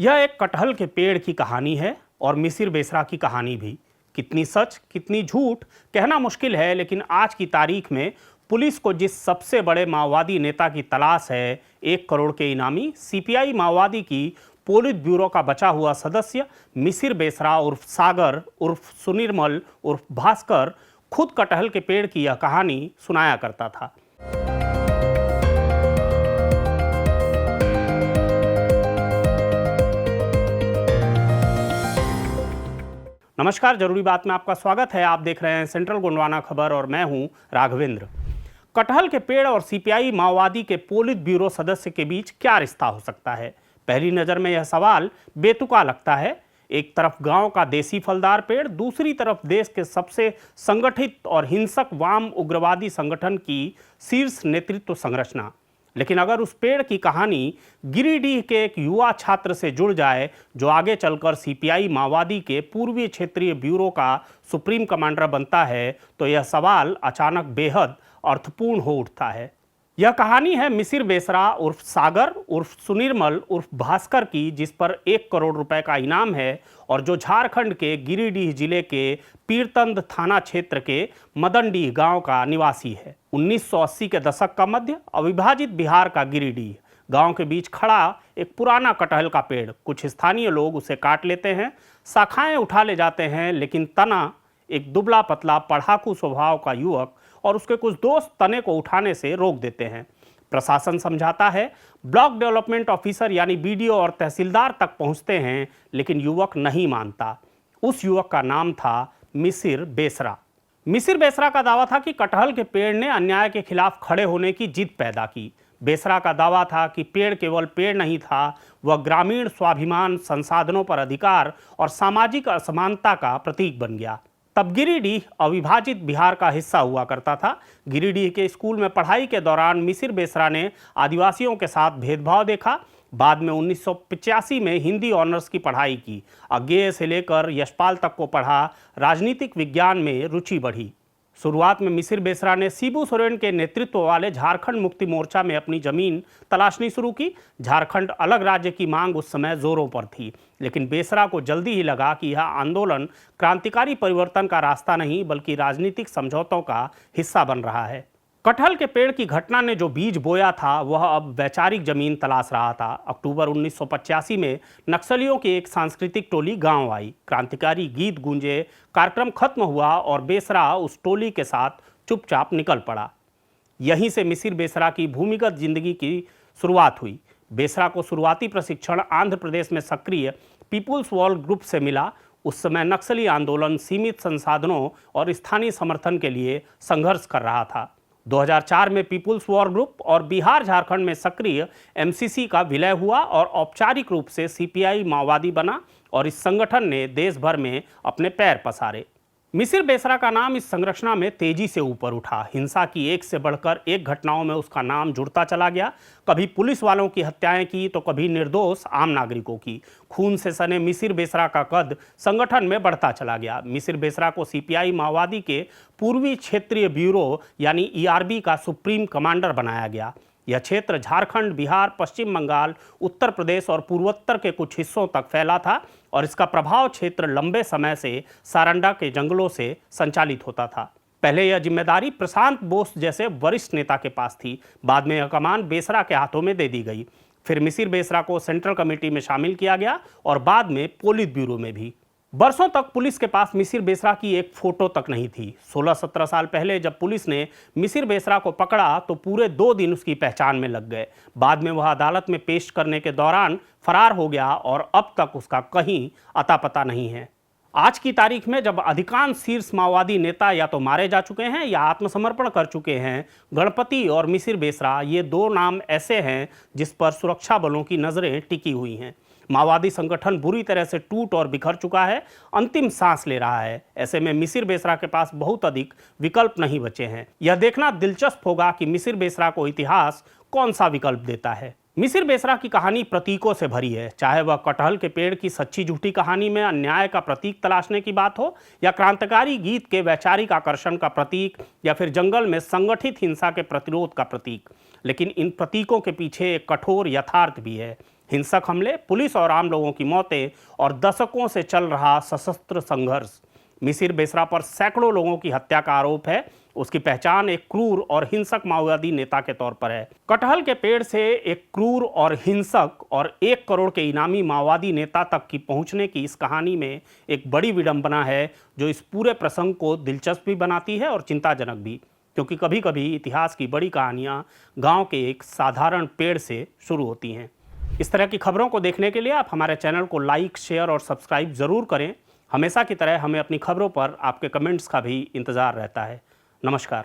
यह एक कटहल के पेड़ की कहानी है और मिसिर बेसरा की कहानी भी। कितनी सच कितनी झूठ कहना मुश्किल है, लेकिन आज की तारीख में पुलिस को जिस सबसे बड़े माओवादी नेता की तलाश है, 1 करोड़ के इनामी सीपीआई माओवादी की पोलित ब्यूरो का बचा हुआ सदस्य मिसिर बेसरा उर्फ सागर उर्फ सुनिर्मल उर्फ भास्कर खुद कटहल के पेड़ की यह कहानी सुनाया करता था। नमस्कार, जरूरी बात में आपका स्वागत है। आप देख रहे हैं सेंट्रल गोंडवाना खबर और मैं हूं राघवेंद्र। कटहल के पेड़ और सीपीआई माओवादी के पोलित ब्यूरो सदस्य के बीच क्या रिश्ता हो सकता है? पहली नजर में यह सवाल बेतुका लगता है। एक तरफ गांव का देसी फलदार पेड़, दूसरी तरफ देश के सबसे संगठित और हिंसक वाम उग्रवादी संगठन की शीर्ष नेतृत्व संरचना। लेकिन अगर उस पेड़ की कहानी गिरिडीह के एक युवा छात्र से जुड़ जाए जो आगे चलकर सीपीआई माओवादी के पूर्वी क्षेत्रीय ब्यूरो का सुप्रीम कमांडर बनता है, तो यह सवाल अचानक बेहद अर्थपूर्ण हो उठता है। यह कहानी है मिसिर बेसरा उर्फ सागर उर्फ सुनिर्मल उर्फ भास्कर की, जिस पर 1 करोड़ रुपए का इनाम है और जो झारखंड के गिरिडीह जिले के पीरतंद थाना क्षेत्र के मदनडीह गांव का निवासी है। 1980 के दशक का मध्य, अविभाजित बिहार का गिरिडीह गांव के बीच खड़ा एक पुराना कटहल का पेड़। कुछ स्थानीय लोग उसे काट लेते हैं, शाखाएं उठा ले जाते हैं, लेकिन तना एक दुबला पतला पढ़ाकू स्वभाव का युवक और उसके कुछ दोस्त तने को उठाने से रोक देते हैं। प्रशासन समझाता है, ब्लॉक डेवलपमेंट ऑफिसर यानी बीडीओ और तहसीलदार तक पहुंचते हैं, लेकिन युवक नहीं मानता। उस युवक का नाम था मिसिर बेसरा। मिसिर बेसरा का दावा था कि कटहल के पेड़ ने अन्याय के खिलाफ खड़े होने की जिद पैदा की। बेसरा का दावा था कि पेड़ केवल पेड़ नहीं था, वह ग्रामीण स्वाभिमान, संसाधनों पर अधिकार और सामाजिक असमानता का प्रतीक बन गया। तब गिरिडीह अविभाजित बिहार का हिस्सा हुआ करता था। गिरिडीह के स्कूल में पढ़ाई के दौरान मिसिर बेसरा ने आदिवासियों के साथ भेदभाव देखा। बाद में 1985 में हिंदी ऑनर्स की पढ़ाई की। अज्ञेय से लेकर यशपाल तक को पढ़ा। राजनीतिक विज्ञान में रुचि बढ़ी। शुरुआत में मिसिर बेसरा ने शिबू सोरेन के नेतृत्व वाले झारखंड मुक्ति मोर्चा में अपनी जमीन तलाशनी शुरू की। झारखंड अलग राज्य की मांग उस समय जोरों पर थी, लेकिन बेसरा को जल्दी ही लगा कि यह आंदोलन क्रांतिकारी परिवर्तन का रास्ता नहीं बल्कि राजनीतिक समझौतों का हिस्सा बन रहा है। कटहल के पेड़ की घटना ने जो बीज बोया था, वह अब वैचारिक जमीन तलाश रहा था। अक्टूबर 1985 में नक्सलियों की एक सांस्कृतिक टोली गांव आई। क्रांतिकारी गीत गूंजे, कार्यक्रम खत्म हुआ और बेसरा उस टोली के साथ चुपचाप निकल पड़ा। यहीं से मिसिर बेसरा की भूमिगत जिंदगी की शुरुआत हुई। बेसरा को शुरुआती प्रशिक्षण आंध्र प्रदेश में सक्रिय पीपुल्स वॉर ग्रुप से मिला। उस समय नक्सली आंदोलन सीमित संसाधनों और स्थानीय समर्थन के लिए संघर्ष कर रहा था। 2004 में पीपुल्स वॉर ग्रुप और बिहार झारखंड में सक्रिय एमसीसी का विलय हुआ और औपचारिक रूप से सीपीआई माओवादी बना और इस संगठन ने देश भर में अपने पैर पसारे। मिसिर बेसरा का नाम इस संरचना में तेजी से ऊपर उठा। हिंसा की एक से बढ़कर एक घटनाओं में उसका नाम जुड़ता चला गया। कभी पुलिस वालों की हत्याएं की तो कभी निर्दोष आम नागरिकों की। खून से सने मिसिर बेसरा का कद संगठन में बढ़ता चला गया। मिसिर बेसरा को सीपीआई माओवादी के पूर्वी क्षेत्रीय ब्यूरो यानी ईआरबी का सुप्रीम कमांडर बनाया गया। यह क्षेत्र झारखंड, बिहार, पश्चिम बंगाल, उत्तर प्रदेश और पूर्वोत्तर के कुछ हिस्सों तक फैला था और इसका प्रभाव क्षेत्र लंबे समय से सारंडा के जंगलों से संचालित होता था। पहले यह जिम्मेदारी प्रशांत बोस जैसे वरिष्ठ नेता के पास थी। बाद में यह कमान बेसरा के हाथों में दे दी गई। फिर मिसिर बेसरा को सेंट्रल कमेटी में शामिल किया गया और बाद में पोलित ब्यूरो में भी। बरसों तक पुलिस के पास मिसिर बेसरा की एक फोटो तक नहीं थी। 16-17 साल पहले जब पुलिस ने मिसिर बेसरा को पकड़ा तो पूरे 2 दिन उसकी पहचान में लग गए। बाद में वह अदालत में पेश करने के दौरान फरार हो गया और अब तक उसका कहीं अता पता नहीं है। आज की तारीख में जब अधिकांश शीर्ष माओवादी नेता या तो मारे जा चुके हैं या आत्मसमर्पण कर चुके हैं, गणपति और मिसिर बेसरा ये 2 नाम ऐसे हैं जिस पर सुरक्षा बलों की नजरें टिकी हुई हैं। माओवादी संगठन बुरी तरह से टूट और बिखर चुका है, अंतिम सांस ले रहा है। ऐसे में मिसिर बेसरा के पास बहुत अधिक विकल्प नहीं बचे हैं। यह देखना दिलचस्प होगा कि मिसिर बेसरा को इतिहास कौन सा विकल्प देता है। मिसिर बेसरा की कहानी प्रतीकों से भरी है, चाहे वह कटहल के पेड़ की सच्ची झूठी कहानी में अन्याय का प्रतीक तलाशने की बात हो, या क्रांतिकारी गीत के वैचारिक आकर्षण का प्रतीक, या फिर जंगल में संगठित हिंसा के प्रतिरोध का प्रतीक। लेकिन इन प्रतीकों के पीछे एक कठोर यथार्थ भी है। हिंसक हमले, पुलिस और आम लोगों की मौतें और दशकों से चल रहा सशस्त्र संघर्ष। मिसिर बेसरा पर सैकड़ों लोगों की हत्या का आरोप है। उसकी पहचान एक क्रूर और हिंसक माओवादी नेता के तौर पर है। कटहल के पेड़ से एक क्रूर और हिंसक और 1 करोड़ के इनामी माओवादी नेता तक की पहुंचने की इस कहानी में एक बड़ी विडंबना है, जो इस पूरे प्रसंग को दिलचस्प भी बनाती है और चिंताजनक भी, क्योंकि कभी कभी इतिहास की बड़ी कहानियां गांव के एक साधारण पेड़ से शुरू होती हैं। इस तरह की खबरों को देखने के लिए आप हमारे चैनल को लाइक, शेयर और सब्सक्राइब जरूर करें। हमेशा की तरह हमें अपनी खबरों पर आपके कमेंट्स का भी इंतजार रहता है। नमस्कार।